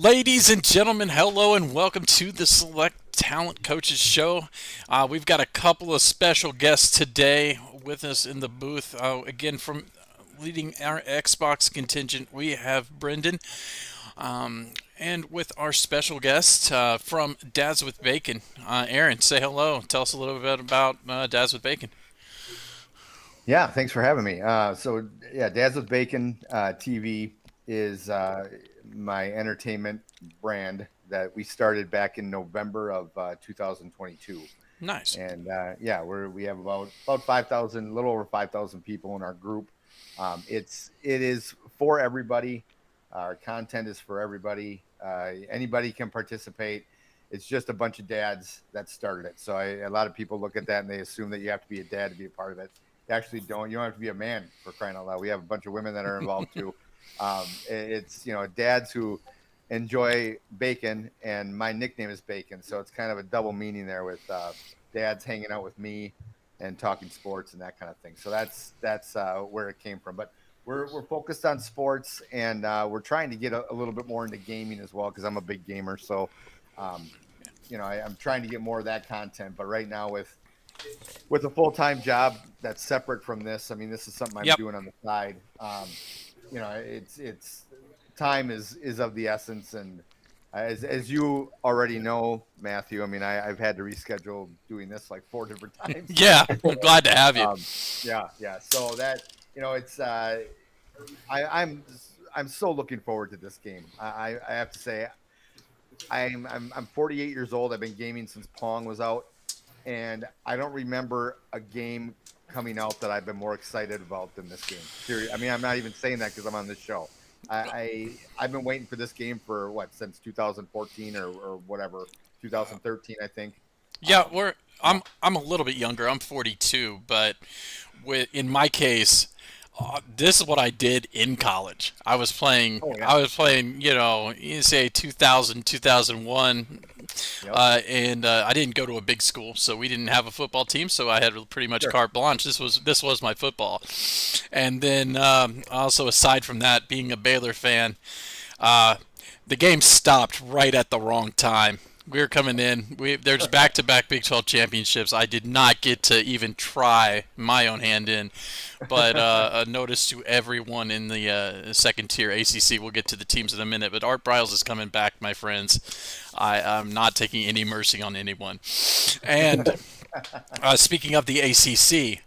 Ladies and gentlemen, hello and welcome to the Select Talent Coaches Show. We've got a couple of special guests today with us in the booth. Again, from leading our Xbox contingent, we have Brendan. And with our special guest from Dads with Bacon, Aaron. Say hello. Tell us a little bit about Dads with Bacon. Yeah, thanks for having me. Dads with Bacon TV is my entertainment brand that we started back in November of 2022. Nice. And we have about 5,000, a little over 5,000 people in our group. It is for everybody. Our content is for everybody. Anybody can participate. It's just a bunch of dads that started it. So a lot of people look at that and they assume that you have to be a dad to be a part of it. You actually don't. You don't have to be a man, for crying out loud. We have a bunch of women that are involved too. It's dads who enjoy bacon, and my nickname is Bacon, so it's kind of a double meaning there with dads hanging out with me and talking sports and that kind of thing. So that's where it came from. But we're focused on sports, and we're trying to get a little bit more into gaming as well because I'm a big gamer. So I'm trying to get more of that content. But right now with a full-time job that's separate from this, I mean, this is something I'm doing on the side. It's time is of the essence, and as you already know, Matthew, I mean, I've had to reschedule doing this like 4 different times. Yeah, I'm glad to have you. Yeah. So that it's I'm so looking forward to this game. I have to say, I'm 48 years old. I've been gaming since Pong was out. And I don't remember a game coming out that I've been more excited about than this game. Seriously, I mean, I'm not even saying that because I'm on this show. I've been waiting for this game for since 2014 or whatever, 2013, I think. Yeah, I'm a little bit younger. I'm 42, but in my case, this is what I did in college. I was playing. Oh, yeah. I was playing. You say 2000, 2001. Yep. I didn't go to a big school, so we didn't have a football team. So I had pretty much carte blanche. This was my football, and then also aside from that, being a Baylor fan, the game stopped right at the wrong time. We were coming in. There's back-to-back Big 12 championships. I did not get to even try my own hand in, but a notice to everyone in the second tier ACC. We'll get to the teams in a minute, but Art Briles is coming back, my friends. I'm not taking any mercy on anyone. And speaking of the ACC,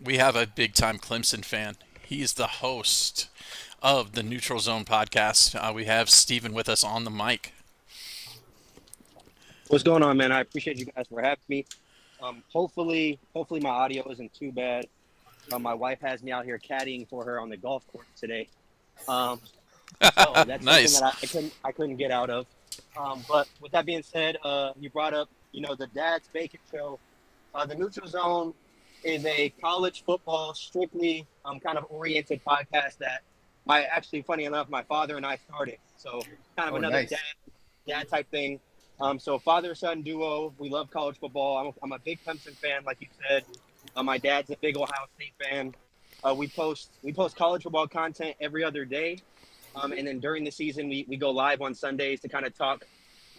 we have a big-time Clemson fan. He's the host of the Neutral Zone podcast. We have Steven with us on the mic. What's going on, man? I appreciate you guys for having me. Hopefully my audio isn't too bad. My wife has me out here caddying for her on the golf course today. So that's nice. Something that I couldn't get out of. But with that being said, you brought up, the Dad's Bacon Show. The Neutral Zone is a college football strictly kind of oriented podcast that funny enough, my father and I started. So kind of another nice. dad type thing. So father-son duo, we love college football. I'm a big Clemson fan, like you said. My dad's a big Ohio State fan. We post college football content every other day. And then during the season, we go live on Sundays to kind of talk,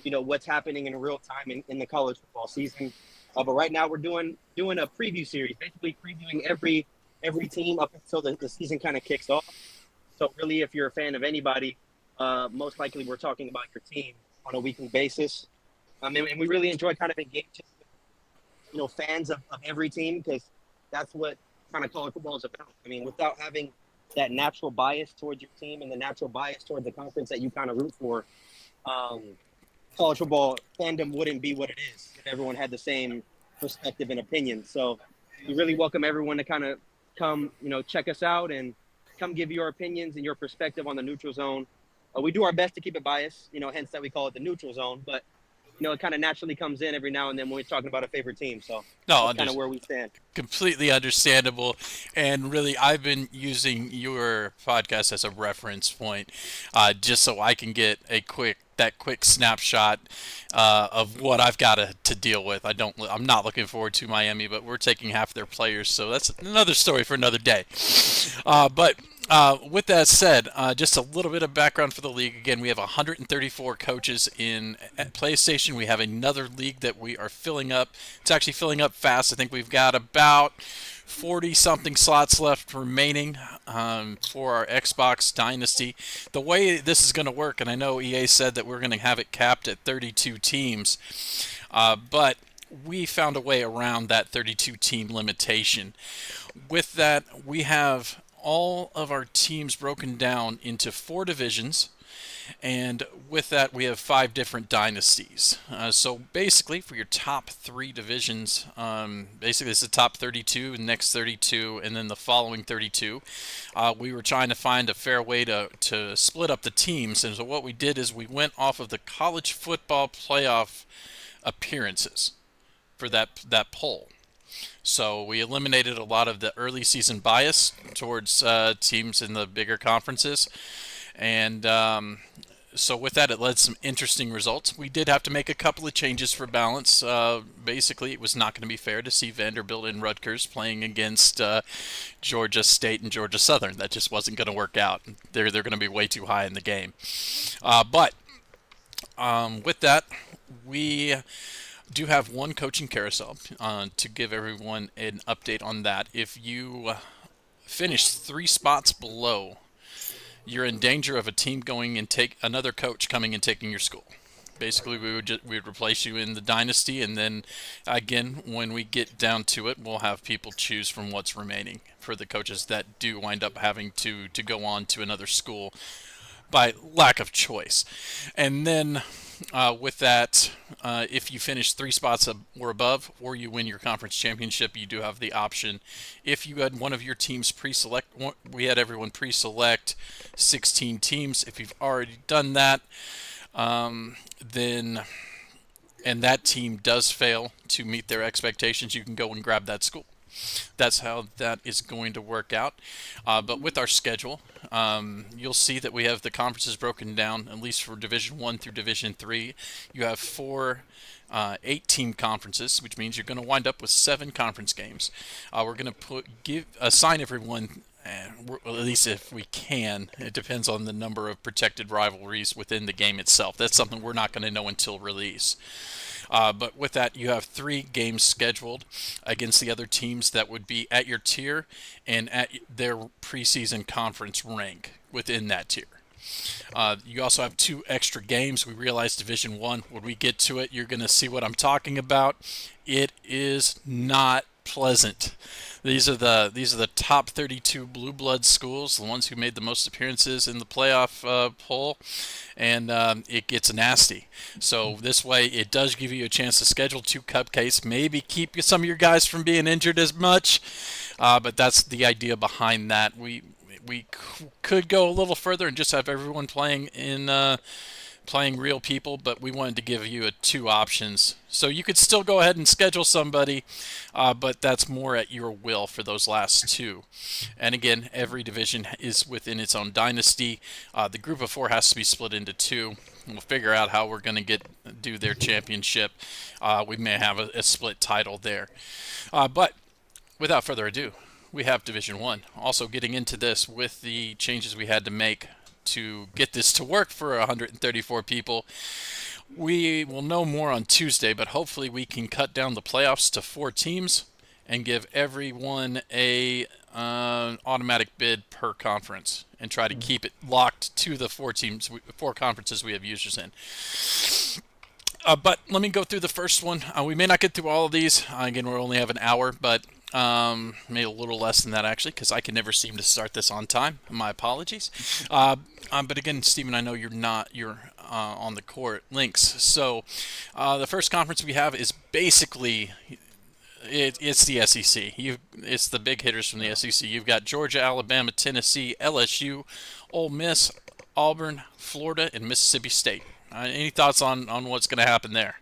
what's happening in real time in the college football season. But right now we're doing a preview series, basically previewing every team up until the season kind of kicks off. So really, if you're a fan of anybody, most likely we're talking about your team on a weekly basis. And we really enjoy kind of engaging, fans of every team, because that's what kind of college football is about. I mean, without having that natural bias towards your team and the natural bias towards the conference that you kind of root for, college football fandom wouldn't be what it is if everyone had the same perspective and opinion. So we really welcome everyone to kind of come, check us out and come give your opinions and your perspective on the Neutral Zone. We do our best to keep it biased, hence that we call it the Neutral Zone. But, it kind of naturally comes in every now and then when we're talking about a favorite team. So that's kind of where we stand. Completely understandable. And really, I've been using your podcast as a reference point just so I can get that quick snapshot of what I've got to deal with. I'm not looking forward to Miami, but we're taking half their players, so that's another story for another day. But With that said, just a little bit of background for the league. Again, we have 134 coaches at PlayStation. We have another league that we are filling up. It's actually filling up fast. I think we've got about 40-something slots left remaining for our Xbox Dynasty. The way this is going to work, and I know EA said that we're going to have it capped at 32 teams, but we found a way around that 32-team limitation. With that, we have all of our teams broken down into 4 divisions, and with that we have 5 different dynasties. So basically for your top 3 divisions, basically it's the top 32, the next 32, and then the following 32. We were trying to find a fair way to split up the teams, and so what we did is we went off of the college football playoff appearances for that poll. So we eliminated a lot of the early season bias towards teams in the bigger conferences. And so with that, it led to some interesting results. We did have to make a couple of changes for balance. Basically, it was not going to be fair to see Vanderbilt and Rutgers playing against Georgia State and Georgia Southern. That just wasn't going to work out. They're going to be way too high in the game. But with that, we do have one coaching carousel to give everyone an update on that. If you finish 3 spots below, you're in danger of a team going and take another coach coming and taking your school. Basically, we would replace you in the dynasty, and then again, when we get down to it, we'll have people choose from what's remaining for the coaches that do wind up having to go on to another school by lack of choice. And then with that, if you finish 3 spots or above, or you win your conference championship, you do have the option. If you had one of your teams pre-select, we had everyone pre-select 16 teams. If you've already done that, then and that team does fail to meet their expectations, you can go and grab that school. That's how that is going to work out. But with our schedule, you'll see that we have the conferences broken down, at least for Division 1 through Division 3. You have 4 8-team conferences, which means you're going to wind up with 7 conference games. We're going to assign everyone, at least if we can. It depends on the number of protected rivalries within the game itself. That's something we're not going to know until release. But with that, you have 3 games scheduled against the other teams that would be at your tier and at their preseason conference rank within that tier. You also have 2 extra games. We realized Division 1, when we get to it, you're going to see what I'm talking about. It is not pleasant. These are the top 32 blue blood schools, the ones who made the most appearances in the playoff poll, and it gets nasty. So this way, it does give you a chance to schedule 2 cupcakes, maybe keep some of your guys from being injured as much, but that's the idea behind that. We could go a little further and just have everyone playing real people, but we wanted to give you 2 options. So you could still go ahead and schedule somebody, but that's more at your will for those last 2. And again, every division is within its own dynasty. The group of 4 has to be split into 2. We'll figure out how we're going to do their championship. We may have a split title there. But without further ado, we have Division 1. Also getting into this with the changes we had to make to get this to work for 134 people. We will know more on Tuesday, but hopefully we can cut down the playoffs to 4 teams and give everyone a automatic bid per conference and try to keep it locked to the 4 conferences we have users in. But let me go through the first one. We may not get through all of these. Again, we only have an hour, but maybe a little less than that actually, because I can never seem to start this on time. My apologies. But again, Stephen, I know you're on the court links. So the first conference we have is basically it's the SEC. It's the big hitters from the SEC. You've got Georgia, Alabama, Tennessee, LSU, Ole Miss, Auburn, Florida, and Mississippi State. Any thoughts on what's going to happen there?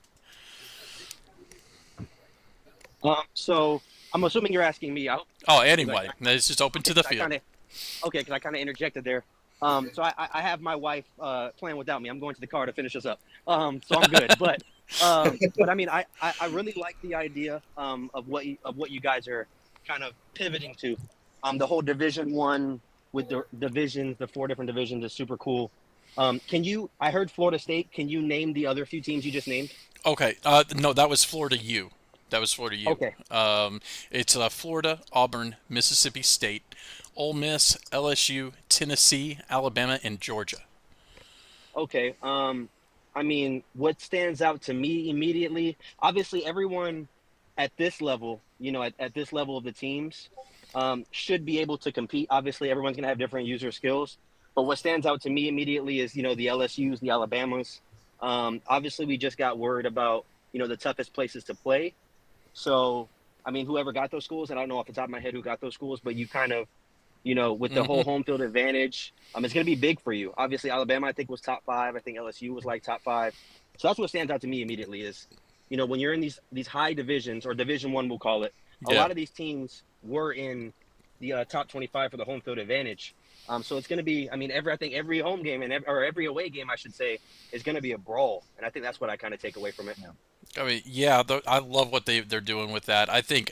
So I'm assuming you're asking me out. Oh, anybody. It's just open to the field. Because I kind of interjected there. So I have my wife playing without me. I'm going to the car to finish this up. So I'm good. But I mean, I really like the idea of what you guys are kind of pivoting to. The whole Division 1 with the divisions, the 4 different divisions is super cool. I heard Florida State. Can you name the other few teams you just named? Okay. No, that was Florida U. That was Florida U. Okay. It's Florida, Auburn, Mississippi State, Ole Miss, LSU, Tennessee, Alabama, and Georgia. Okay. I mean, what stands out to me immediately, obviously everyone at this level, at this level of the teams, should be able to compete. Obviously, everyone's going to have different user skills. But what stands out to me immediately is, the LSUs, the Alabamas. Obviously, we just got word about, the toughest places to play. So, I mean, whoever got those schools, and I don't know off the top of my head who got those schools, but you kind of, with the whole home field advantage, it's going to be big for you. Obviously, Alabama, I think, was top 5. I think LSU was like top 5. So that's what stands out to me immediately is, when you're in these high divisions, or Division I, we'll call it, a lot of these teams were in the top 25 for the home field advantage. So it's going to be, I think every home game or every away game, I should say, is going to be a brawl. And I think that's what I kind of take away from it. I mean, yeah, I love what they're doing with that. I think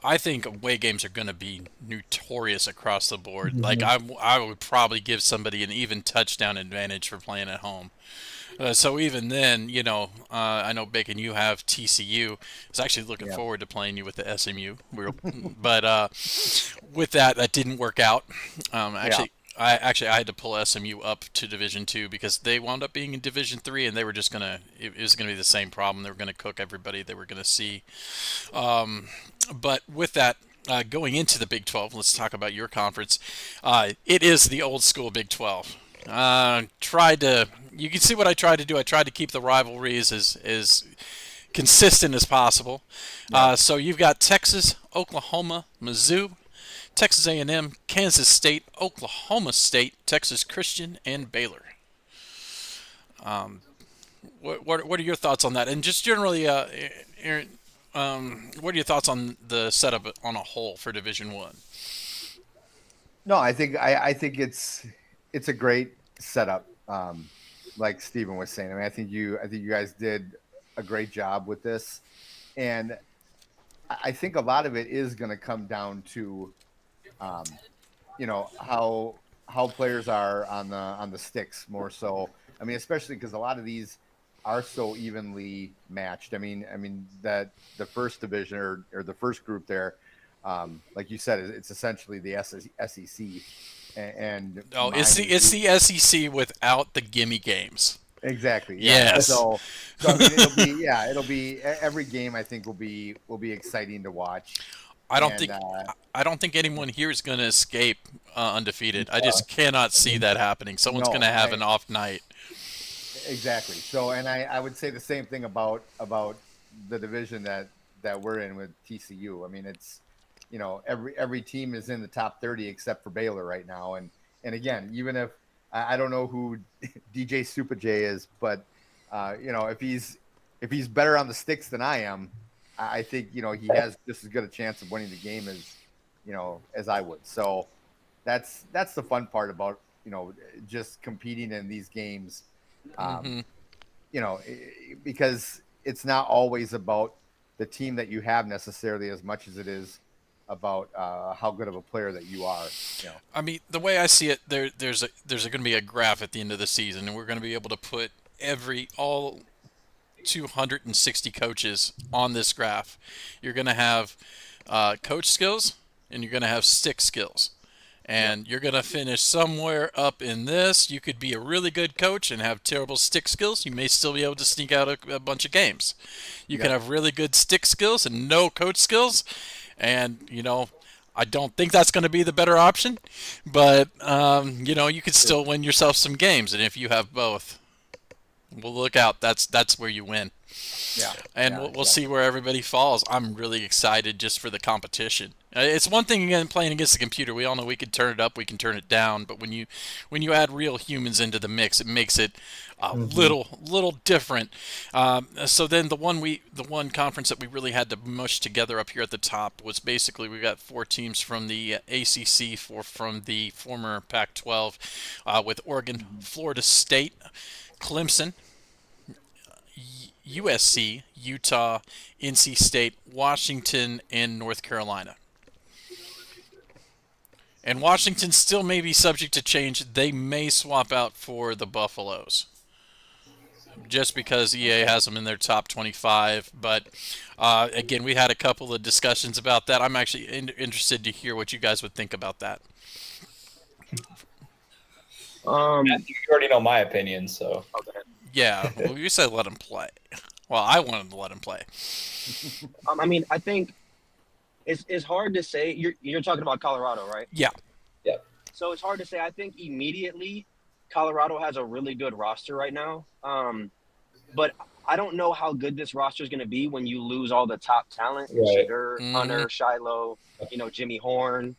away games are going to be notorious across the board. Like I would probably give somebody an even touchdown advantage for playing at home. So even then, I know, Bacon, you have TCU. I was actually looking forward to playing you with the SMU. But with that didn't work out. I had to pull SMU up to Division II because they wound up being in Division III, and they were just it was gonna be the same problem. They were gonna cook everybody they were gonna see. But with that, going into the Big 12, let's talk about your conference. It is the old school Big 12. You can see what I tried to do. I tried to keep the rivalries as consistent as possible. So you've got Texas, Oklahoma, Mizzou, Texas A&M, Kansas State, Oklahoma State, Texas Christian, and Baylor. What are your thoughts on that? And just generally, Aaron, what are your thoughts on the setup on a whole for Division I? No, I think it's a great setup. Like Steven was saying, I think you guys did a great job with this, and I think a lot of it is going to come down to, how players are on the sticks more so. Especially because a lot of these are so evenly matched. That the first division or the first group there, like you said, it's essentially the SEC. And it's the SEC without the gimme games. Exactly. Yeah. Yes. So it'll be every game. I think will be exciting to watch. I don't think anyone here is going to escape undefeated. I just cannot see that happening. Someone's going to have an off night. Exactly. So, and I would say the same thing about the division that we're in with TCU. It's every team is in the top 30 except for Baylor right now. And again, even if I don't know who DJ Super J is, but if he's better on the sticks than I am, I think he has just as good a chance of winning the game as I would. So that's the fun part about just competing in these games, because it's not always about the team that you have necessarily as much as it is about how good of a player that you are. The way I see it, there's going to be a graph at the end of the season, and we're going to be able to put all 260 coaches on this graph. You're going to have coach skills, and you're going to have stick skills. And you're going to finish somewhere up in this. You could be a really good coach and have terrible stick skills. You may still be able to sneak out a bunch of games. You can have really good stick skills and no coach skills. And, I don't think that's going to be the better option. But, you could still win yourself some games. And if you have both, well, look out. That's where you win. Yeah. And we'll see where everybody falls. I'm really excited just for the competition. It's one thing, again, playing against the computer. We all know we can turn it up, we can turn it down. But when you add real humans into the mix, it makes it a little different. So then the one conference that we really had to mush together up here at the top was basically we got 4 teams from the ACC, 4 from the former Pac-12, with Oregon, Florida State, Clemson, USC, Utah, NC State, Washington, and North Carolina. And Washington still may be subject to change. They may swap out for the Buffaloes just because EA has them in their top 25. But again, we had a couple of discussions about that. I'm actually interested to hear what you guys would think about that. You already know my opinion, so. Yeah, well, you said let him play. Well, I wanted to let him play. I mean, I think it's hard to say. You're talking about Colorado, right? Yeah. Yeah. So it's hard to say. I think immediately Colorado has a really good roster right now. But I don't know how good this roster is going to be when you lose all the top talent, Right. Shadur, Hunter, Shiloh, Jimmy Horn.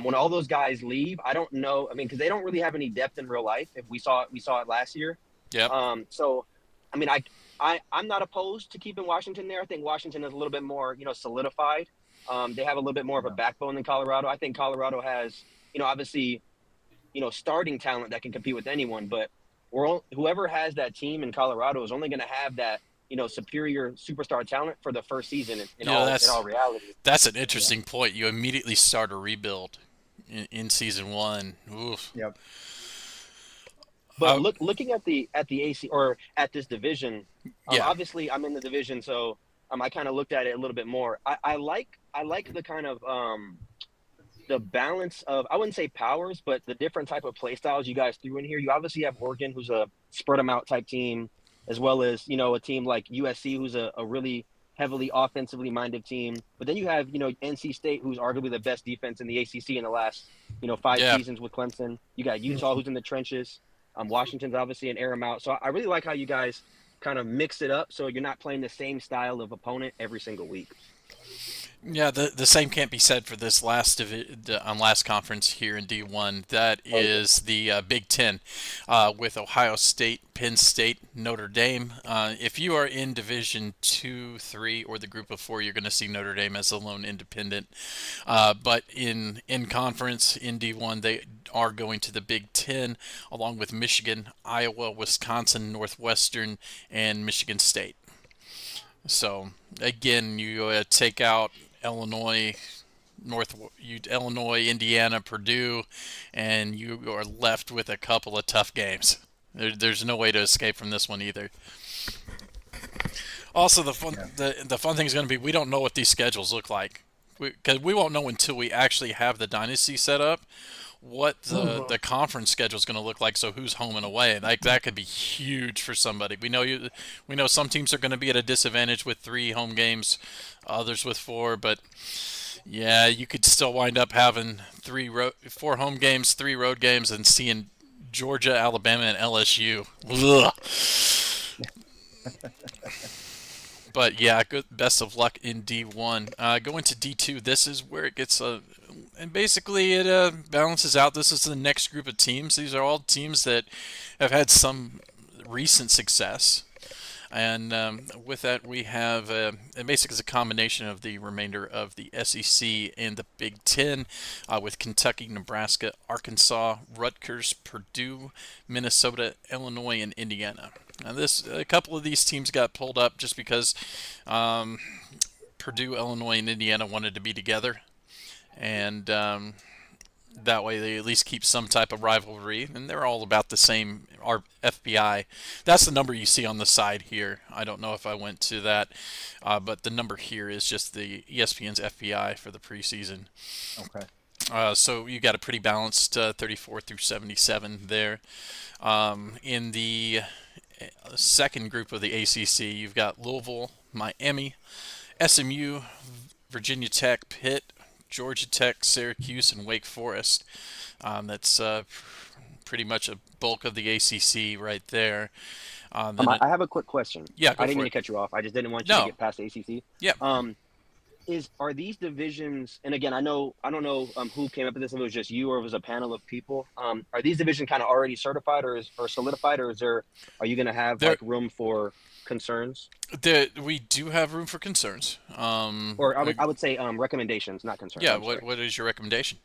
When all those guys leave, I don't know. I mean, because they don't really have any depth in real life. If we saw it last year. Yeah. So, I mean, I'm not opposed to keeping Washington there. I think Washington is a little bit more, solidified. They have a little bit more of a backbone than Colorado. I think Colorado has, obviously, starting talent that can compete with anyone. But whoever has that team in Colorado is only going to have that, superior superstar talent for the first season in all reality. That's an interesting point. You immediately start a rebuild in season one. Oof. Yep. But looking at the AC or at this division, yeah. Obviously I'm in the division, so I kind of looked at it a little bit more. I like the kind of the balance of, I wouldn't say powers, but the different type of play styles you guys threw in here. You obviously have Oregon, who's a spread them out type team, as well as a team like USC, who's a really heavily offensively minded team. But then you have NC State, who's arguably the best defense in the ACC in the last 5 seasons with Clemson. You got Utah, who's in the trenches. Washington's obviously an air 'em out. So I really like how you guys kind of mix it up so you're not playing the same style of opponent every single week. Yeah, the same can't be said for this last conference here in D1. That is the Big Ten with Ohio State, Penn State, Notre Dame. If you are in Division 2, 3, or the Group of 4, you're going to see Notre Dame as a lone independent. But in conference, in D1, they are going to the Big Ten, along with Michigan, Iowa, Wisconsin, Northwestern, and Michigan State. So, again, you take out Illinois, Indiana, Purdue, and you are left with a couple of tough games. There's no way to escape from this one either. Also, the fun thing is going to be we don't know what these schedules look like, because we won't know until we actually have the dynasty set up what the conference schedule is going to look like. So who's home and away? Like that could be huge for somebody. We know some teams are going to be at a disadvantage with 3 home games, others with 4, but yeah, you could still wind up having 4 home games, 3 road games, and seeing Georgia, Alabama, and LSU. But yeah, best of luck in D1. Going to D2, this is where it gets and basically it balances out. This is the next group of teams. These are all teams that have had some recent success. And with that, we have basically a combination of the remainder of the SEC and the Big Ten, with Kentucky, Nebraska, Arkansas, Rutgers, Purdue, Minnesota, Illinois, and Indiana. Now, a couple of these teams got pulled up just because Purdue, Illinois, and Indiana wanted to be together, and that way they at least keep some type of rivalry, and they're all about the same FPI. That's the number you see on the side here. I don't know if I went to that, but the number here is just the ESPN's FPI for the preseason. Okay. So you got a pretty balanced 34 through 77 there. In the second group of the ACC, you've got Louisville, Miami, SMU, Virginia Tech, Pitt, Georgia Tech, Syracuse, and Wake Forest. That's pretty much a bulk of the ACC right there. I have a quick question. Yeah, I didn't mean to cut you off. I just didn't want you to get past the ACC. Yeah. Are these divisions? And again, I don't know who came up with this. If it was just you or if it was a panel of people. Are these divisions kind of already certified or solidified, or are you going to have room for concerns? We do have room for concerns. Or I would say recommendations, not concerns. Yeah. What is your recommendation?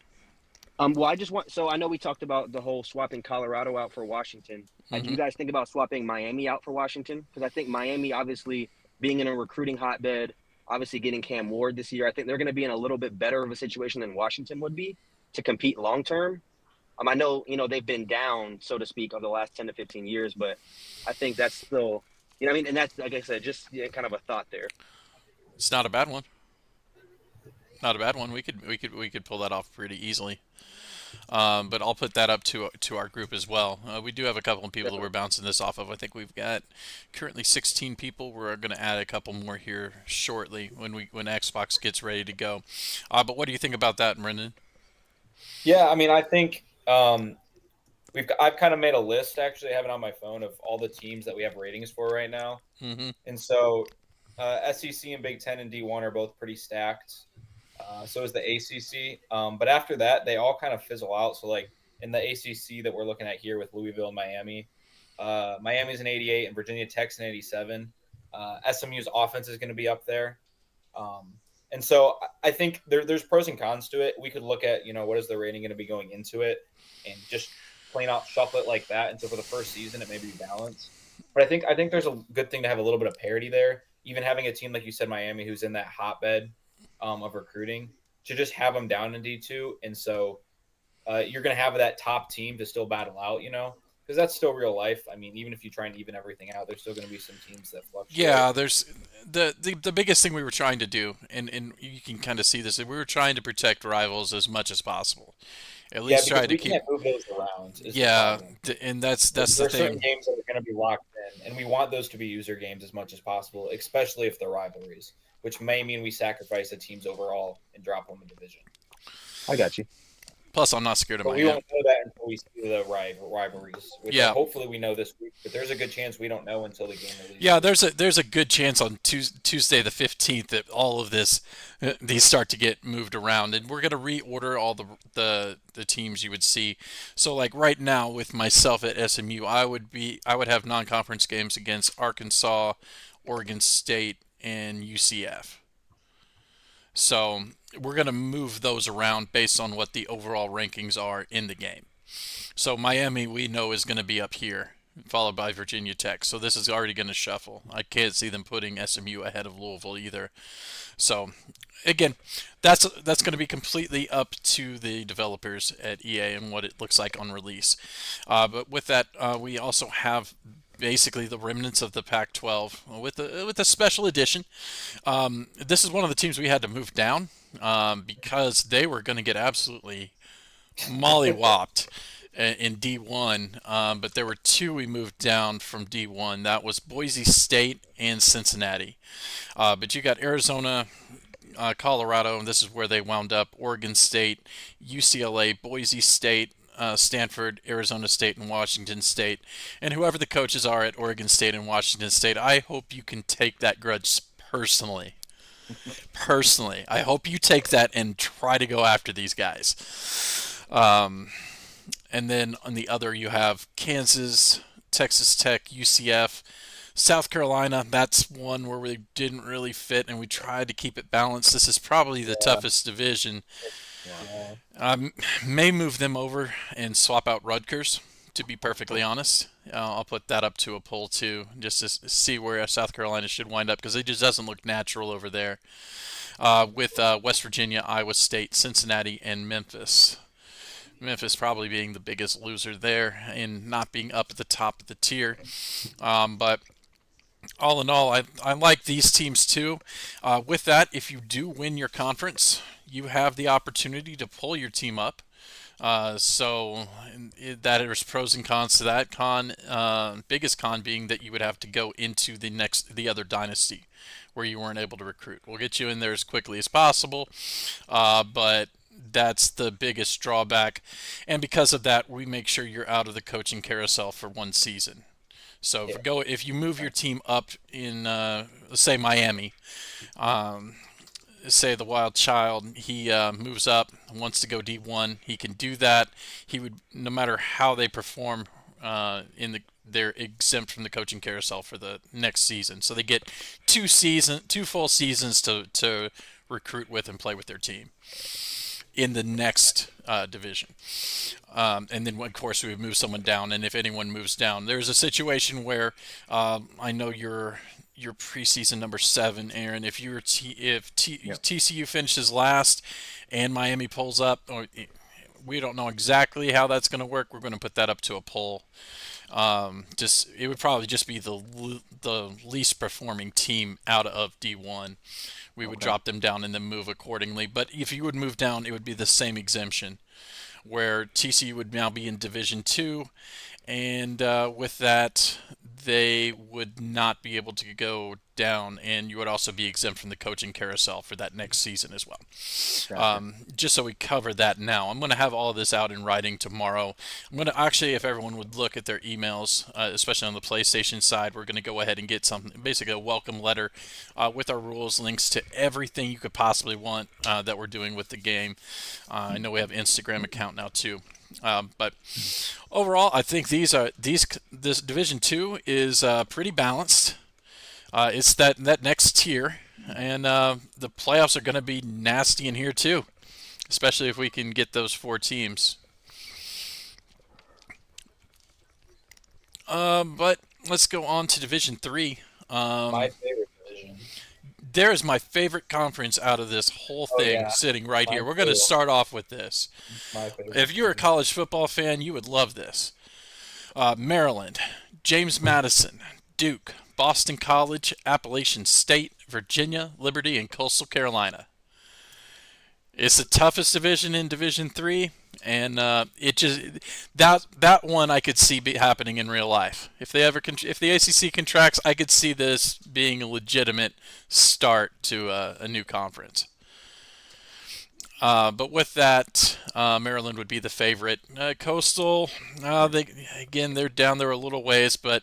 Well, I know we talked about the whole swapping Colorado out for Washington. Do you guys think about swapping Miami out for Washington? Because I think Miami, obviously being in a recruiting hotbed, obviously getting Cam Ward this year, I think they're going to be in a little bit better of a situation than Washington would be to compete long term. I know, they've been down, so to speak, over the last 10 to 15 years, but I think that's still, what I mean? And that's, like I said, just kind of a thought there. It's not a bad one. Not a bad one. We could pull that off pretty easily. But I'll put that up to our group as well. We do have a couple of people that we're bouncing this off of. I think we've got currently 16 people. We're going to add a couple more here shortly when Xbox gets ready to go. But what do you think about that, Brendan? Yeah, I mean, I think I've kind of made a list, actually. I have it on my phone of all the teams that we have ratings for right now. Mm-hmm. And so SEC and Big Ten and D1 are both pretty stacked. So is the ACC. But after that, they all kind of fizzle out. So, like, in the ACC that we're looking at here with Louisville and Miami, Miami's an 88 and Virginia Tech's an 87. SMU's offense is going to be up there. And so I think there's pros and cons to it. We could look at, what is the rating going to be going into it and just plain out shuffle it like that. And so for the first season, it may be balanced. But I think there's a good thing to have a little bit of parity there. Even having a team, like you said, Miami, who's in that hotbed of recruiting, to just have them down in D2. And so you're going to have that top team to still battle out, because that's still real life. I mean, even if you try and even everything out, there's still going to be some teams that fluctuate. Yeah, there's the biggest thing we were trying to do, and you can kind of see this, we were trying to protect rivals as much as possible. At least try to keep. We can't move those around. Yeah, and that's the thing. There's certain games that are going to be locked in, and we want those to be user games as much as possible, especially if they're rivalries, which may mean we sacrifice the teams overall and drop them a division. I got you. Plus, I'm not scared of Miami. We won't know that until we see the rivalries. Which hopefully we know this week, but there's a good chance we don't know until the game releases. Yeah, there's a good chance on Tuesday the 15th that all of these start to get moved around, and we're gonna reorder all the teams you would see. So, like right now with myself at SMU, I would have non-conference games against Arkansas, Oregon State, and UCF. So we're going to move those around based on what the overall rankings are in the game. So Miami, we know, is going to be up here, followed by Virginia Tech. So this is already going to shuffle. I can't see them putting SMU ahead of Louisville either. So, again, that's going to be completely up to the developers at EA and what it looks like on release. But with that, we also have basically the remnants of the Pac-12 with a special edition. This is one of the teams we had to move down because they were going to get absolutely mollywopped in D1. But there were two we moved down from D1. That was Boise State and Cincinnati. But you got Arizona, Colorado, and this is where they wound up, Oregon State, UCLA, Boise State, Stanford, Arizona State, and Washington State. And whoever the coaches are at Oregon State and Washington State, I hope you can take that grudge personally. Personally. I hope you take that and try to go after these guys. And then on the other, you have Kansas, Texas Tech, UCF, South Carolina. That's one where we didn't really fit, and we tried to keep it balanced. This is probably the toughest division. May move them over and swap out Rutgers, to be perfectly honest. I'll put that up to a poll, too, just to see where South Carolina should wind up, because it just doesn't look natural over there. With West Virginia, Iowa State, Cincinnati, and Memphis. Memphis probably being the biggest loser there and not being up at the top of the tier. But all in all, I like these teams too. With that, if you do win your conference, you have the opportunity to pull your team up. So that there's pros and cons to that. Biggest con being that you would have to go into the other dynasty where you weren't able to recruit. We'll get you in there as quickly as possible, but that's the biggest drawback. And because of that, we make sure you're out of the coaching carousel for one season. So if you move your team up in, say, Miami, say the Wild Child, he moves up, wants to go D1, he can do that. He would, no matter how they perform they're exempt from the coaching carousel for the next season. So they get 2 full seasons to recruit with and play with their team in the next division. And then, of course, we would move someone down. And if anyone moves down, there's a situation where I know you're preseason number 7, Aaron. If TCU finishes last and Miami pulls up, or We don't know exactly how that's going to work. We're going to put that up to a poll. It would probably just be the least performing team out of D1. We would drop them down and then move accordingly. But if you would move down, it would be the same exemption, where TCU would now be in Division 2, and with that, they would not be able to go down, and you would also be exempt from the coaching carousel for that next season as well. Gotcha. Just so we cover that now. I'm going to have all of this out in writing tomorrow. I'm going to actually, if everyone would look at their emails, especially on the PlayStation side, we're going to go ahead and get something, basically a welcome letter with our rules, links to everything you could possibly want that we're doing with the game. I know we have Instagram account now too. But overall, I think this Division 2 is pretty balanced. It's that next tier, and the playoffs are going to be nasty in here too, especially if we can get those 4 teams. But let's go on to Division 3. My favorite division. There is my favorite conference out of this whole thing sitting right here. We're going to start off with this. My favorite. If you're a college football fan, you would love this. Maryland, James Madison, Duke, Boston College, Appalachian State, Virginia, Liberty, and Coastal Carolina. It's the toughest division in Division 3, and that one I could see happening in real life. If the ACC contracts, I could see this being a legitimate start to a new conference. But with that, Maryland would be the favorite. Coastal, they're down there a little ways, but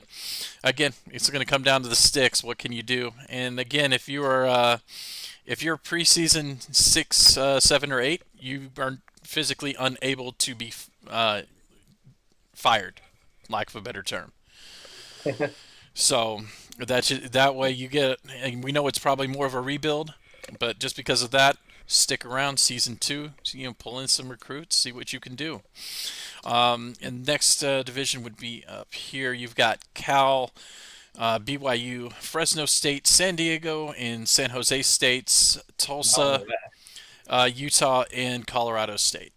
again, it's going to come down to the sticks. What can you do? And again, if you're preseason 6, 7, or 8, you are physically unable to be fired, lack of a better term. So that way you get, and we know it's probably more of a rebuild, but just because of that, stick around season 2, pull in some recruits, see what you can do. And next division would be up here. You've got Cal, BYU, Fresno State, San Diego, and San Jose States, Tulsa, Utah, and Colorado State.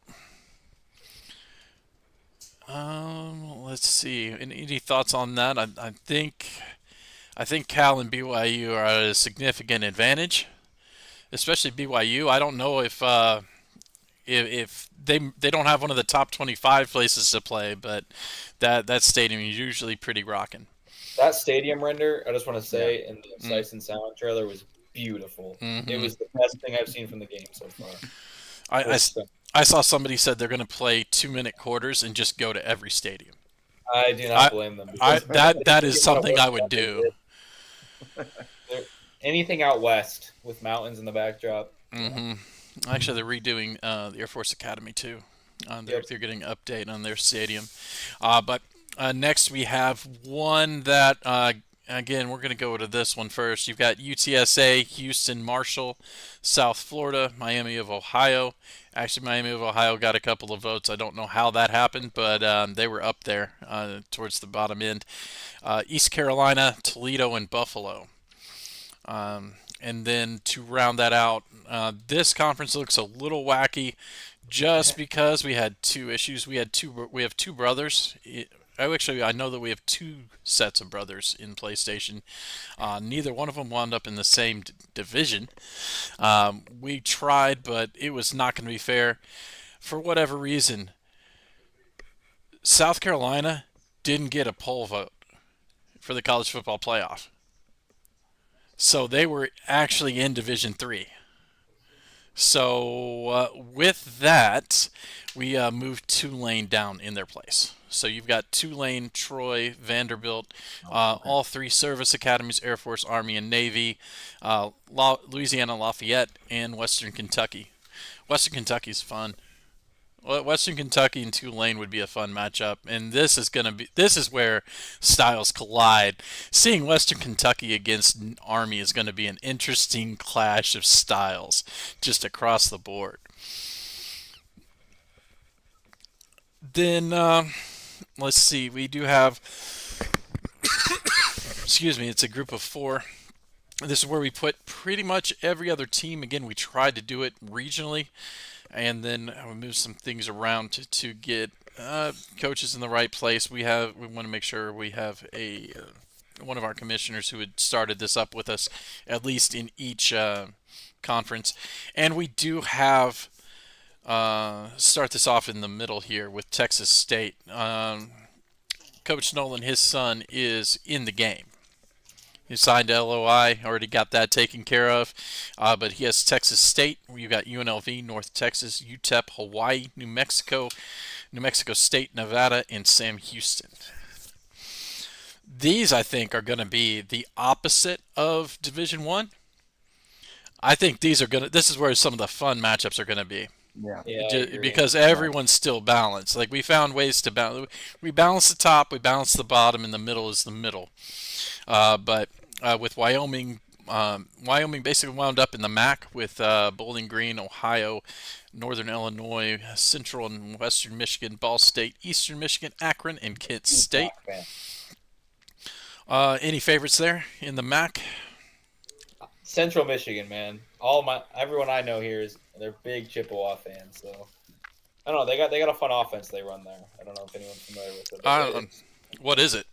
Let's see. Any thoughts on that? I think Cal and BYU are at a significant advantage, especially BYU. I don't know if they don't have one of the top 25 places to play, but that stadium is usually pretty rocking. That stadium render, I just want to say, in the Sights and Sound trailer was beautiful. Mm-hmm. It was the best thing I've seen from the game so far. I saw somebody said they're going to play 2-minute quarters and just go to every stadium. I do not blame them. That is something I would do. Anything out west with mountains in the backdrop. Mm-hmm. Actually, they're redoing the Air Force Academy too. They're getting an update on their stadium. But next we have one that, again, we're going to go to this one first. You've got UTSA, Houston, Marshall, South Florida, Miami of Ohio. Actually, Miami of Ohio got a couple of votes. I don't know how that happened, but they were up there towards the bottom end. East Carolina, Toledo, and Buffalo. And then to round that out, this conference looks a little wacky just because we had 2 issues. We have 2 brothers. I know that we have 2 sets of brothers in PlayStation. Neither one of them wound up in the same division. We tried, but it was not going to be fair. For whatever reason, South Carolina didn't get a poll vote for the college football playoff. So they were actually in Division 3. So with that, we moved Tulane down in their place. So you've got Tulane, Troy, Vanderbilt, all 3 service academies, Air Force, Army, and Navy, Louisiana Lafayette, and Western Kentucky. Western Kentucky's fun. Western Kentucky and Tulane would be a fun matchup, and this is where styles collide. Seeing Western Kentucky against Army is going to be an interesting clash of styles just across the board. Then let's see, we do have excuse me, it's a group of 4. This is where we put pretty much every other team. Again, we tried to do it regionally. and then we move some things around to get coaches in the right place. We want to make sure we have a one of our commissioners who had started this up with us, at least in each conference, and we do have start this off in the middle here with Texas State. Coach Nolan, his son, is in the game. He signed LOI, already got that taken care of. But he has Texas State. You got UNLV, North Texas, UTEP, Hawaii, New Mexico State, Nevada, and Sam Houston. These, I think, are going to be the opposite of Division One. I think these are this is where some of the fun matchups are going to be. Yeah. Because everyone's still balanced. Like, we found ways to balance. We balance the top, we balance the bottom, and the middle is the middle. But with Wyoming, Wyoming basically wound up in the MAC with Bowling Green, Ohio, Northern Illinois, Central and Western Michigan, Ball State, Eastern Michigan, Akron, and Kent State. Any favorites there in the MAC? Central Michigan, man. Everyone I know here they're big Chippewa fans. So I don't know. They got a fun offense they run there. I don't know if anyone's familiar with it. What is it?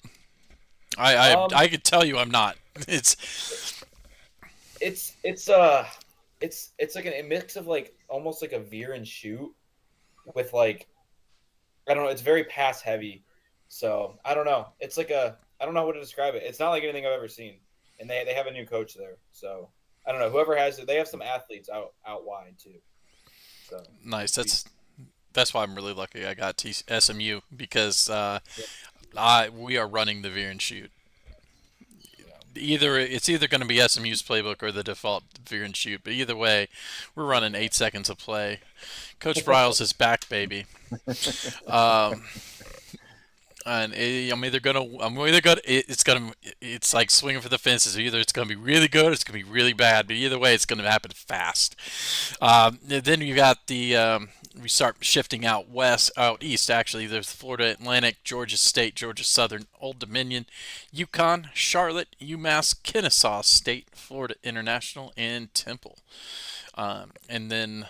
I could tell you I'm not. It's like a mix of like almost like a veer and shoot with like, I don't know. It's very pass heavy. So I don't know. It's like I don't know how to describe it. It's not like anything I've ever seen. And they have a new coach there. So I don't know. Whoever has it, they have some athletes out wide too. So nice. That's why I'm really lucky I got SMU, because we are running the veer and shoot. It's either going to be SMU's playbook or the default veer and shoot, but either way, we're running 8 seconds of play. Coach Bryles is back, baby. And it's like swinging for the fences. Either it's gonna be really good, or it's gonna be really bad. But either way, it's gonna happen fast. Then you got we start shifting out east. Actually, there's Florida Atlantic, Georgia State, Georgia Southern, Old Dominion, UConn, Charlotte, UMass, Kennesaw State, Florida International, and Temple. And then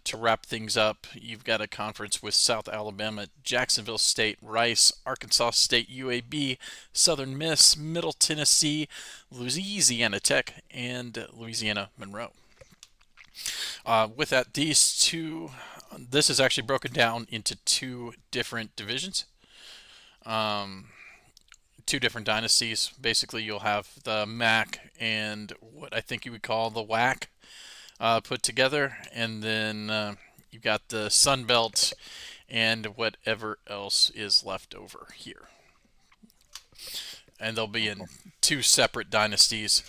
to wrap things up, you've got a conference with South Alabama, Jacksonville State, Rice, Arkansas State, UAB, Southern Miss, Middle Tennessee, Louisiana Tech, and Louisiana Monroe. With that, this is actually broken down into 2 different divisions, 2 different dynasties. Basically, you'll have the MAC and what I think you would call the WAC. Put together, and then you've got the Sun Belt and whatever else is left over here. And they'll be in 2 separate dynasties.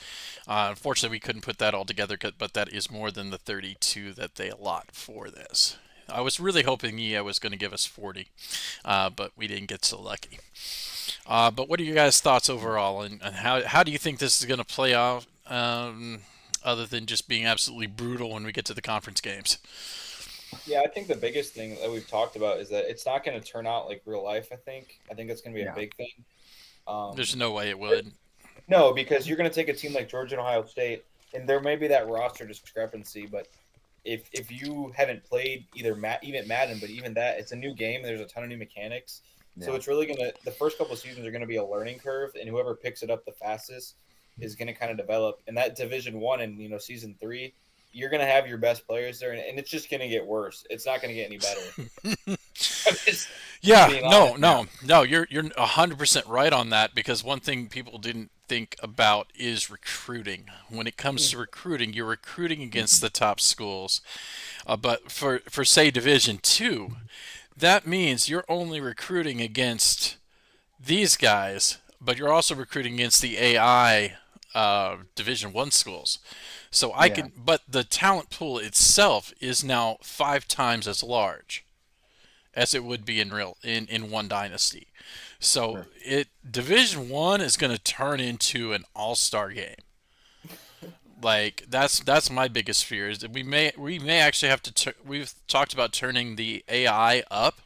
Unfortunately, we couldn't put that all together, but that is more than the 32 that they allot for this. I was really hoping EA was going to give us 40, but we didn't get so lucky. But what are your guys' thoughts overall, and how do you think this is going to play out? Other than just being absolutely brutal when we get to the conference games. Yeah, I think the biggest thing that we've talked about is that it's not going to turn out like real life, I think. I think that's going to be a big thing. There's no way it would. No, because you're going to take a team like Georgia and Ohio State, and there may be that roster discrepancy, but if you haven't played even Madden, but even that, it's a new game. There's a ton of new mechanics. Yeah. So it's really the first couple of seasons are going to be a learning curve, and whoever picks it up the fastest is going to kind of develop. In that Division 1 and season 3, you're going to have your best players there, and it's just going to get worse. It's not going to get any better. No, you're 100% right on that, because one thing people didn't think about is recruiting. When it comes to recruiting, you're recruiting against the top schools. But for say Division 2, that means you're only recruiting against these guys, but you're also recruiting against the AI Division 1 schools. So but the talent pool itself is now 5 times as large as it would be in one dynasty. So Division 1 is going to turn into an all-star game. Like, that's my biggest fear, is that we may actually have to we've talked about turning the AI up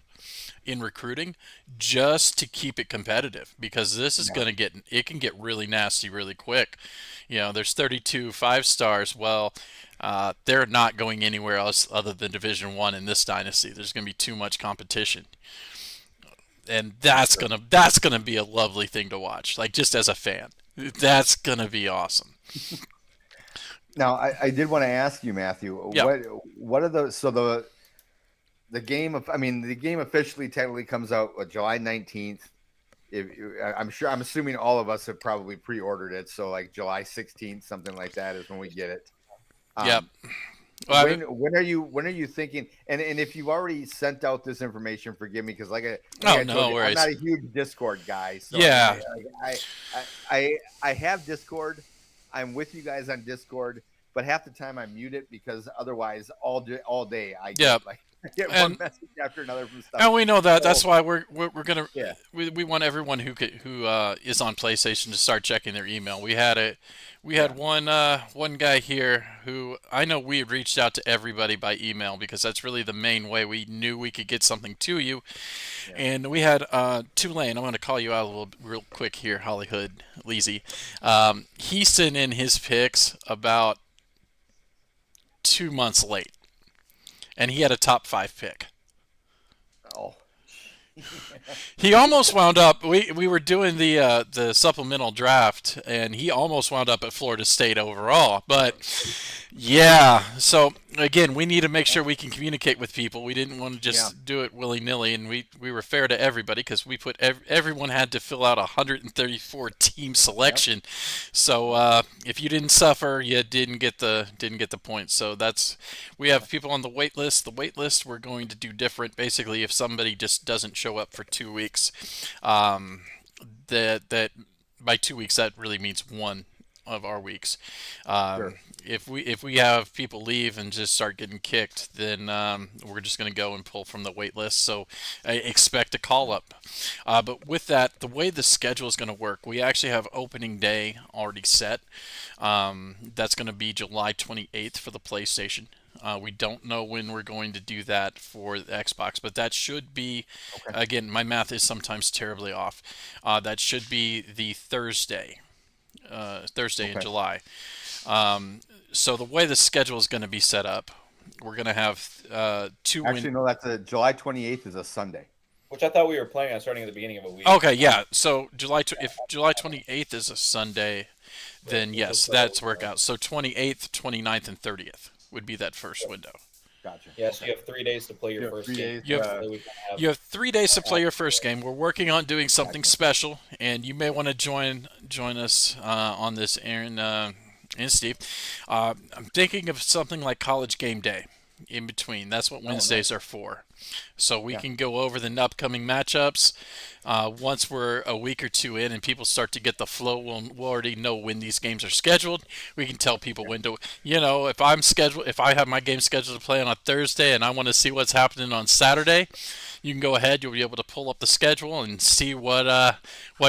in recruiting just to keep it competitive, because this is going to get really nasty really quick. There's 32 5-stars. Well, they're not going anywhere else other than Division One in this dynasty. There's going to be too much competition, and that's gonna be a lovely thing to watch. Like, just as a fan, that's gonna be awesome. Now, I did want to ask you, Matthew, what are the game the game officially technically comes out July 19th. I'm assuming all of us have probably pre-ordered it, so like July 16th, something like that is when we get it. Yep. When are you thinking? And if you've already sent out this information, forgive me, because I'm not a huge Discord guy. So yeah. I have Discord. I'm with you guys on Discord, but half the time I mute it because otherwise all day I get one message after another from stuff. And we know that. That's why we're gonna. Yeah. We want everyone who is on PlayStation to start checking their email. We had one guy here who I know we had reached out to everybody by email, because that's really the main way we knew we could get something to you. Yeah. And we had Tulane. I'm going to call you out real quick here, Hollywood Leezy. He sent in his picks about 2 months late, and he had a top 5 pick. Oh. He almost wound up. We were doing the supplemental draft, and he almost wound up at Florida State overall. But yeah, so again, we need to make sure we can communicate with people. We didn't want to just do it willy nilly, and we were fair to everybody, because we put everyone had to fill out a 134 team selection. Yep. So if you didn't suffer, you didn't get the points. So we have people on the wait list. The wait list we're going to do different. Basically, if somebody just doesn't show up for 2 weeks, that by 2 weeks that really means one of our weeks. Sure. If we have people leave and just start getting kicked, then we're just going to go and pull from the wait list. So I expect a call up. But with that, the way the schedule is going to work, we actually have opening day already set. That's going to be July 28th for the PlayStation. We don't know when we're going to do that for the Xbox, but that should be, again, my math is sometimes terribly off. That should be the Thursday in July. So the way the schedule is going to be set up, we're going to have two. Actually, no, that's July 28th is a Sunday. Which I thought we were planning on starting at the beginning of a week. Okay, yeah. So if July 28th is a Sunday, then yes, that's work out. So 28th, 29th, and 30th would be that first window. Gotcha. Yeah, so you have 3 days to play your first game. You have 3 days to play your first game. We're working on doing something special, and you may want to join us on this, Aaron and Steve. I'm thinking of something like College Game Day in between. That's what Wednesdays are for. So we can go over the upcoming matchups. Once we're a week or two in and people start to get the flow, we'll already know when these games are scheduled. We can tell people when to, if I have my game scheduled to play on a Thursday and I want to see what's happening on Saturday, you can go ahead. You'll be able to pull up the schedule and see what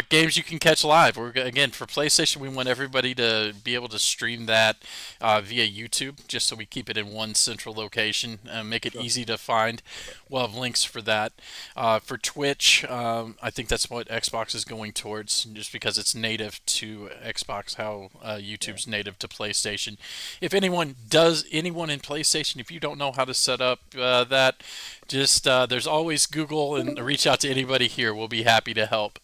games you can catch live. Again, for PlayStation, we want everybody to be able to stream that via YouTube, just so we keep it in one central location and make it easy to find. We'll have links for that. For Twitch, I think that's what Xbox is going towards, just because it's native to Xbox, how YouTube's native to PlayStation. If anyone in PlayStation, if you don't know how to set up that, just there's always Google, and reach out to anybody here. We'll be happy to help.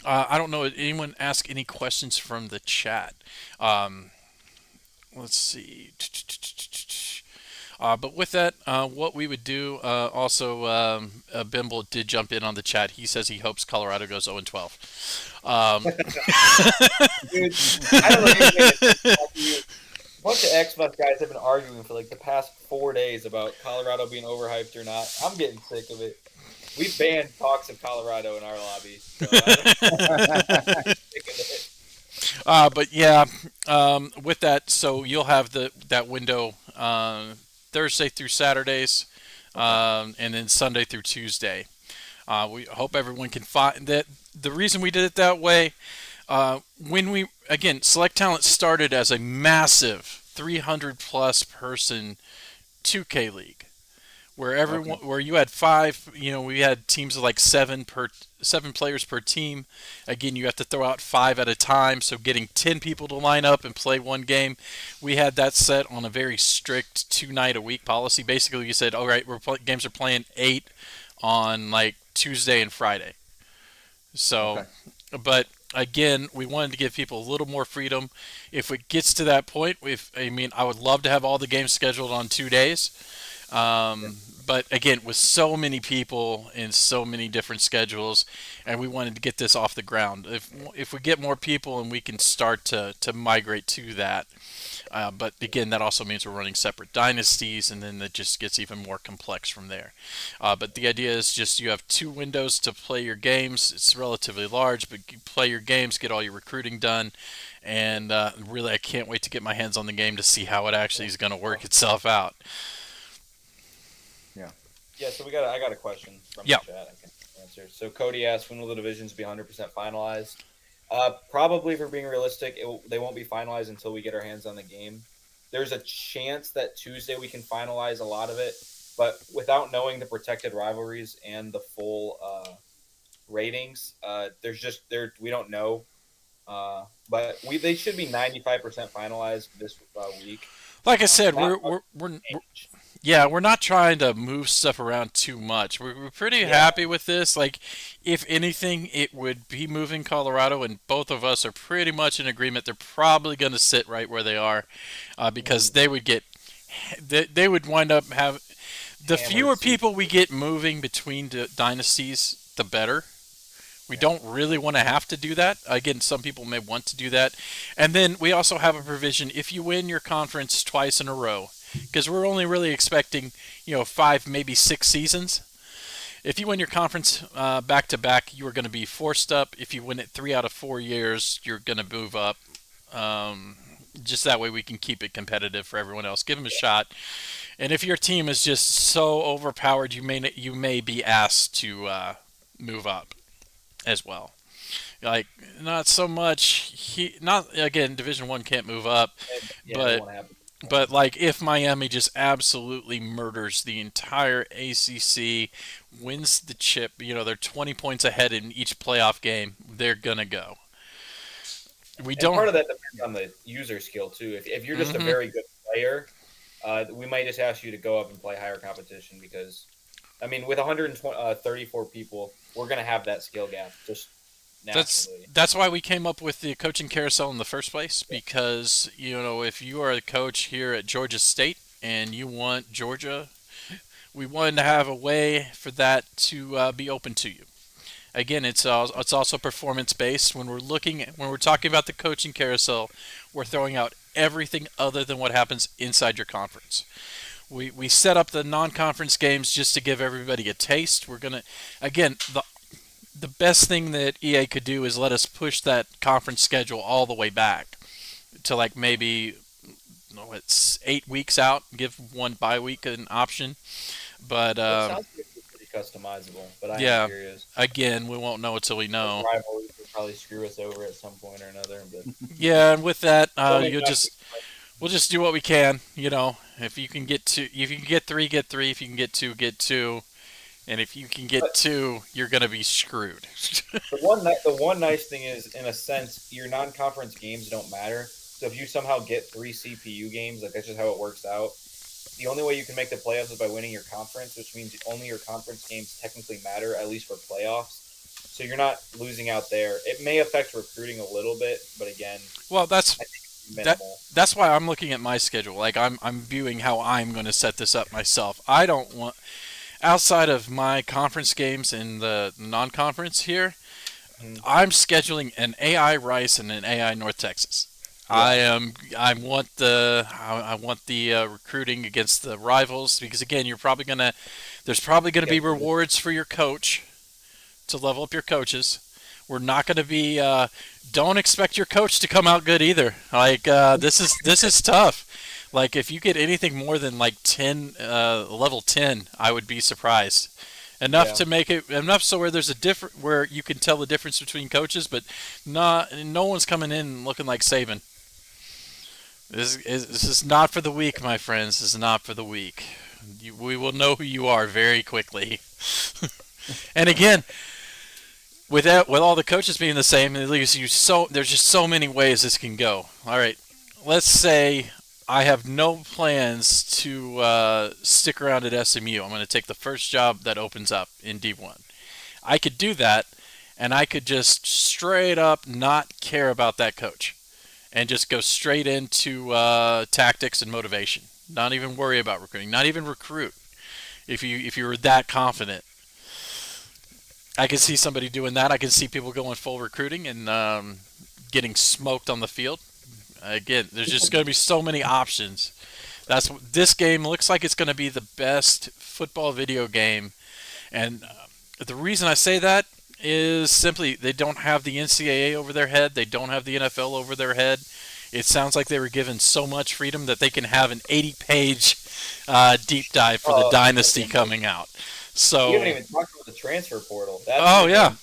I don't know, did anyone ask any questions from the chat? Let's see. But with that, what we would do, also, Bimble did jump in on the chat. He says he hopes Colorado goes 0-12. Dude, I don't know. A bunch of Xbox guys have been arguing for like the past 4 days about Colorado being overhyped or not. I'm getting sick of it. We banned talks of Colorado in our lobby. So I'm sick of it. But yeah, with that, so you'll have that window Thursday through Saturdays, and then Sunday through Tuesday. We hope everyone can find that. The reason we did it that way, Select Talent started as a massive 300+ person 2K league. where everyone where you had five, we had teams of like seven players per team. Again, you have to throw out five at a time, so getting 10 people to line up and play one game. We had that set on a very strict 2-night a week policy. Basically, you said, all right, games are playing 8 on like Tuesday and Friday. So, but again, we wanted to give people a little more freedom. If it gets to that point, I would love to have all the games scheduled on 2 days. But again, with so many people and so many different schedules, and we wanted to get this off the ground. If we get more people and we can start to migrate to that. But again, that also means we're running separate dynasties, and then it just gets even more complex from there. But the idea is just you have 2 windows to play your games. It's relatively large, but you play your games, get all your recruiting done, and really I can't wait to get my hands on the game to see how it actually is going to work itself out. Yeah, so I got a question from the chat I can answer. So Cody asked, when will the divisions be 100% finalized? Probably, for being realistic, they won't be finalized until we get our hands on the game. There's a chance that Tuesday we can finalize a lot of it, but without knowing the protected rivalries and the full ratings, we don't know. But they should be 95% finalized this week. Like I said, we're not trying to move stuff around too much. We're pretty happy with this. Like, if anything, it would be moving Colorado, and both of us are pretty much in agreement. They're probably going to sit right where they are, because they would wind up the fewer people we get moving between dynasties, the better. We don't really want to have to do that. Again, some people may want to do that. And then we also have a provision, if you win your conference twice in a row, because we're only really expecting, 5, maybe 6 seasons. If you win your conference back-to-back, you are going to be forced up. If you win it 3 out of 4 years, you're going to move up. Just that way we can keep it competitive for everyone else. Give them a shot. And if your team is just so overpowered, you may be asked to move up as well. Like, not so much. Division 1 can't move up, but like, if Miami just absolutely murders the entire ACC, wins the chip, they're 20 points ahead in each playoff game, they're gonna go. Part of that depends on the user skill too. If you're just a very good player, we might just ask you to go up and play higher competition, because, with 134 people, we're gonna have that skill gap just naturally. That's why we came up with the coaching carousel in the first place, because if you are a coach here at Georgia State and you want Georgia, we wanted to have a way for that to be open to you. Again, it's also performance based. When we're talking about the coaching carousel, we're throwing out everything other than what happens inside your conference. We set up the non-conference games just to give everybody a taste. We're gonna, again, the best thing that EA could do is let us push that conference schedule all the way back to like maybe it's 8 weeks out. Give one bye week an option, but it sounds pretty customizable. But I'm curious. Again, we won't know until we know. The rivalries will probably screw us over at some point or another. But yeah, and with that, we'll just do what we can. If you can get 3, get 3. If you can get 2, get 2. And if you can get 2, you're going to be screwed. The one nice thing is, in a sense, your non-conference games don't matter. So if you somehow get 3 CPU games, like, that's just how it works out. The only way you can make the playoffs is by winning your conference, which means only your conference games technically matter, at least for playoffs. So you're not losing out there. It may affect recruiting a little bit, but again, well, that's why I'm looking at my schedule. Like, I'm viewing how I'm going to set this up myself. I don't want, outside of my conference games in the non-conference here, I'm scheduling an AI Rice and an AI North Texas. Yeah. I want the recruiting against the rivals, because again, there's probably gonna be rewards for your coach to level up your coaches. We're not going to be. Don't expect your coach to come out good either. Like, this is tough. Like, if you get anything more than like 10, level 10, I would be surprised. Enough to make it so where there's where you can tell the difference between coaches, but no one's coming in looking like Saban. This is not for the weak, my friends. This is not for the weak. We will know who you are very quickly. And again, with all the coaches being the same, it leaves you there's just so many ways this can go. All right, let's say I have no plans to stick around at SMU. I'm going to take the first job that opens up in D1. I could do that, and I could just straight up not care about that coach, and just go straight into tactics and motivation. Not even worry about recruiting. Not even recruit. If you were that confident, I can see somebody doing that. I can see people going full recruiting and getting smoked on the field. Again, there's just going to be so many options. This game looks like it's going to be the best football video game, and the reason I say that is simply they don't have the NCAA over their head. They don't have the NFL over their head. It sounds like they were given so much freedom that they can have an 80-page deep dive for the dynasty coming out. So we haven't even talked about the transfer portal. Yeah.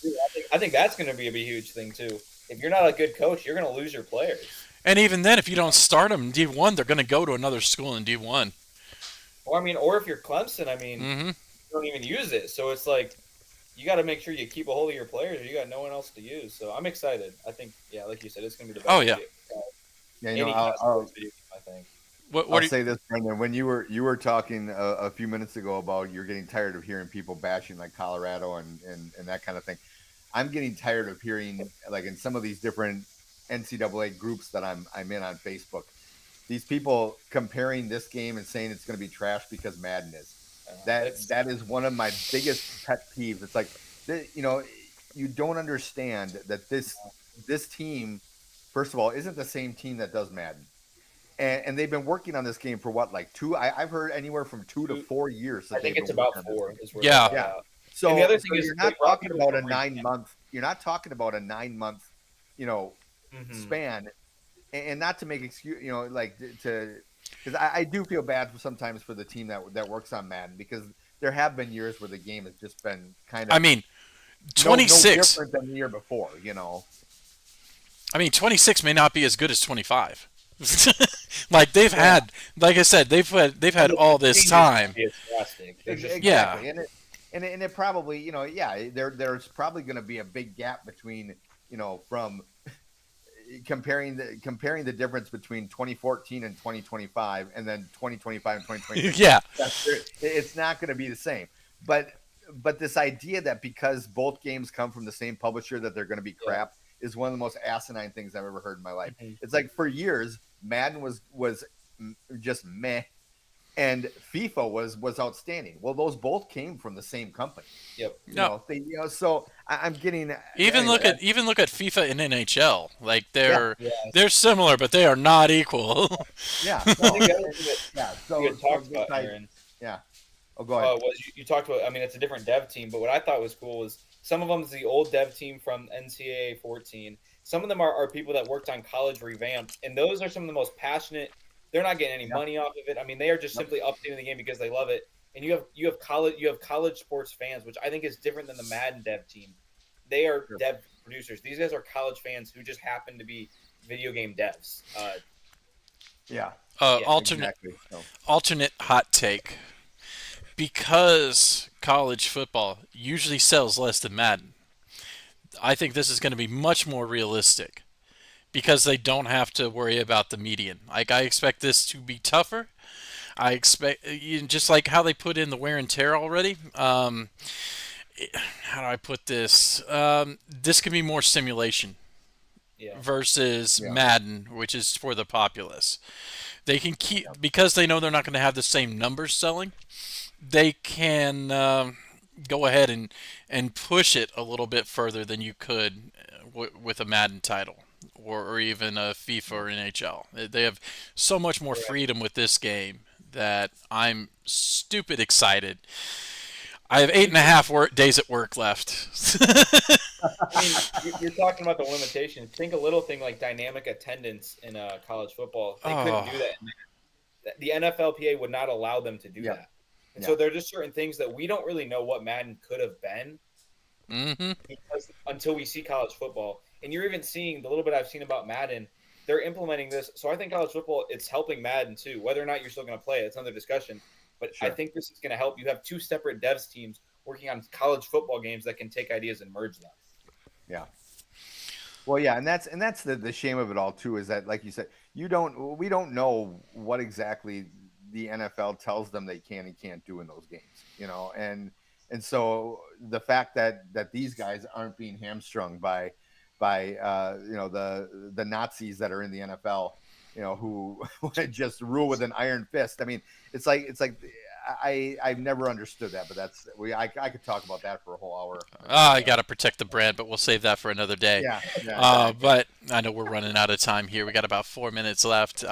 I think that's going to be a huge thing too. If you're not a good coach, you're going to lose your players. And even then, if you don't start them in D1, they're going to go to another school in D1. Or if you're Clemson, Mm-hmm. you don't even use it. So it's like you got to make sure you keep a hold of your players, or you got no one else to use. So I'm excited. I think, like you said, it's going to be the best. Oh yeah. Video, I think. I'll say this, Brendan. When you were talking a few minutes ago about you're getting tired of hearing people bashing like Colorado and that kind of thing, I'm getting tired of hearing like in some of these different NCAA groups that I'm in on Facebook, these people comparing this game and saying it's going to be trash because Madden is. That is one of my biggest pet peeves. It's like, you don't understand that this team, first of all, isn't the same team that does Madden. And they've been working on this game for what, like I've heard anywhere from 2 to 4 years. I think it's about 4. Yeah. So the other thing is you're not talking about a 9 month. You're not talking about a 9 month, span, and not to make excuse, because I do feel bad sometimes for the team that works on Madden, because there have been years where the game has just been kind of. 26 no different than the year before. 26 may not be as good as 25. Like they've had, like I said, they've had all this time. Exactly. Yeah. And it probably, there's probably going to be a big gap between, from comparing the difference between 2014 and 2025, and then 2025 and 2026. Yeah. It's not going to be the same. But this idea that because both games come from the same publisher that they're going to be crap is one of the most asinine things I've ever heard in my life. Mm-hmm. It's like for years, Madden was just meh, and FIFA was outstanding. Well, those both came from the same company. Yep. So I'm getting look at FIFA and NHL. Like they're similar, but they are not equal. Yeah. So you talked about, Aaron. Yeah. Oh, go ahead. You talked about. I mean, it's a different dev team, but what I thought was cool was some of them is the old dev team from NCAA 14. Some of them are people that worked on College Revamped, and those are some of the most passionate. They're not getting any money off of it. I mean, they are just simply updating the game because they love it. And you have college sports fans, which I think is different than the Madden dev team. They are dev producers. These guys are college fans who just happen to be video game devs. Alternate hot take. Because college football usually sells less than Madden, I think this is going to be much more realistic because they don't have to worry about the median. Like, I expect this to be tougher. I expect, just like how they put in the wear and tear already. How do I put this? This could be more simulation versus Madden, which is for the populace. They can keep, because they know they're not going to have the same numbers selling, they can go ahead and push it a little bit further than you could with a Madden title or even a FIFA or NHL. They have so much more freedom with this game that I'm stupid excited. I have 8.5 days at work left. I mean, you're talking about the limitations. Think a little thing like dynamic attendance in college football. They couldn't do that. The NFLPA would not allow them to do that. And so there are just certain things that we don't really know what Madden could have been until we see college football. And you're even seeing the little bit I've seen about Madden, they're implementing this. So I think college football, it's helping Madden too. Whether or not you're still going to play it, it's another discussion. But Sure. I think this is going to help. You have two separate devs teams working on college football games that can take ideas and merge them. Yeah. Well, yeah, and that's the shame of it all too, is that, like you said, we don't know what exactly the NFL tells them they can and can't do in those games, and so the fact that these guys aren't being hamstrung by the Nazis that are in the NFL, who just rule with an iron fist. I mean, it's like I've never understood that, but I could talk about that for a whole hour. I got to protect the brand, but we'll save that for another day. Yeah. Exactly. But I know we're running out of time here. We got about 4 minutes left.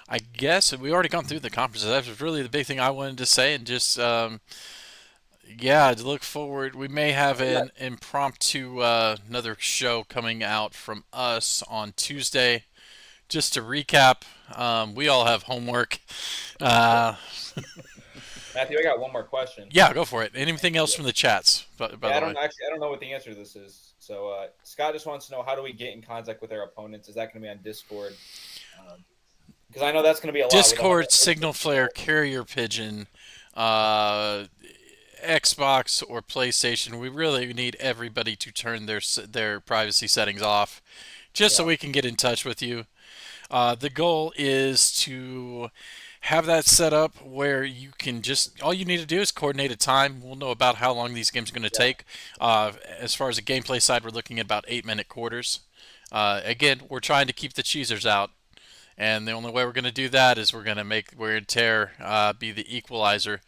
I guess we already gone through the conferences. That was really the big thing I wanted to say, and just to look forward. We may have an impromptu another show coming out from us on Tuesday. Just to recap, we all have homework. Matthew, I got one more question. Yeah, go for it. Anything else from the chats? I don't know what the answer to this is. So Scott just wants to know, how do we get in contact with our opponents? Is that going to be on Discord? Because I know that's going to be a lot. Discord, Signal Flare, Carrier Pigeon, Xbox or PlayStation. We really need everybody to turn their privacy settings off, just so we can get in touch with you. The goal is to have that set up where you can all you need to do is coordinate a time. We'll know about how long these games are going to take. As far as the gameplay side, we're looking at about 8-minute quarters. Again, we're trying to keep the cheesers out. And the only way we're going to do that is we're going to make wear and tear be the equalizer.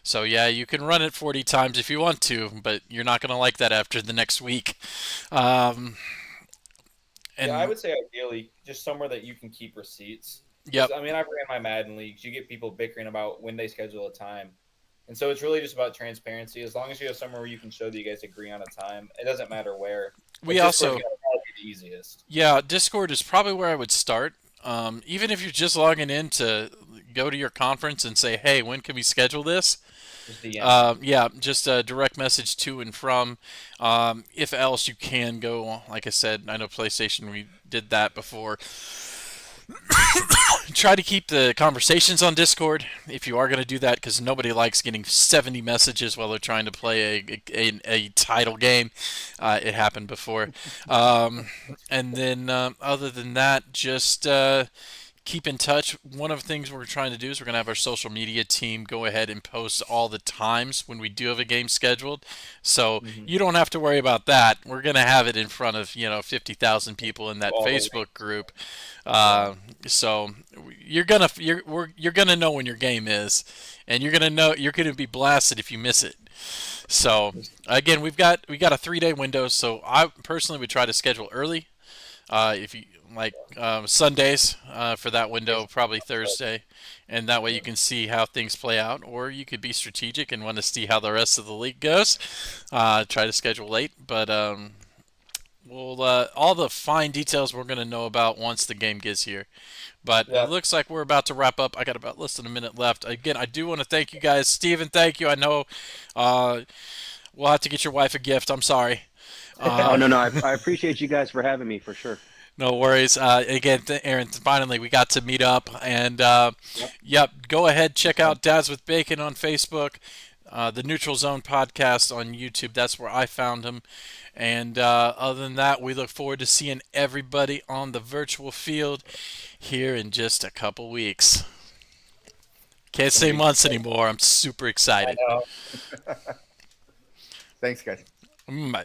So, yeah, you can run it 40 times if you want to, but you're not going to like that after the next week. And I would say ideally just somewhere that you can keep receipts. Yep. I mean, I've ran my Madden leagues. You get people bickering about when they schedule a time. And so it's really just about transparency. As long as you have somewhere where you can show that you guys agree on a time, it doesn't matter where. We also be the easiest. Yeah, Discord is probably where I would start. Even if you're just logging in to go to your conference and say, hey, when can we schedule this? Just a direct message to and from. If else, you can go, like I said, I know PlayStation, we did that before. Try to keep the conversations on Discord if you are going to do that, because nobody likes getting 70 messages while they're trying to play a title game. It happened before. And then other than that, just keep in touch. One of the things we're trying to do is we're going to have our social media team go ahead and post all the times when we do have a game scheduled. So you don't have to worry about that. We're going to have it in front of 50,000 people in that Facebook group. So you're gonna know when your game is, and you're gonna be blasted if you miss it. So again, we got a 3-day window. So I personally would try to schedule early. If you like Sundays for that window, probably Thursday, and that way you can see how things play out. Or you could be strategic and want to see how the rest of the league goes. Try to schedule late, but all the fine details we're going to know about once the game gets here. But it looks like we're about to wrap up. I got about less than a minute left. Again, I do want to thank you guys. Steven, thank you. I know we'll have to get your wife a gift. I'm sorry. No. I appreciate you guys for having me, for sure. No worries. Again, Aaron, finally we got to meet up. And, go ahead. Check out Dads with Bacon on Facebook. The Neutral Zone podcast on YouTube. That's where I found him. And other than that, we look forward to seeing everybody on the virtual field here in just a couple weeks. Can't say months anymore. I'm super excited. I know. Thanks, guys. Bye.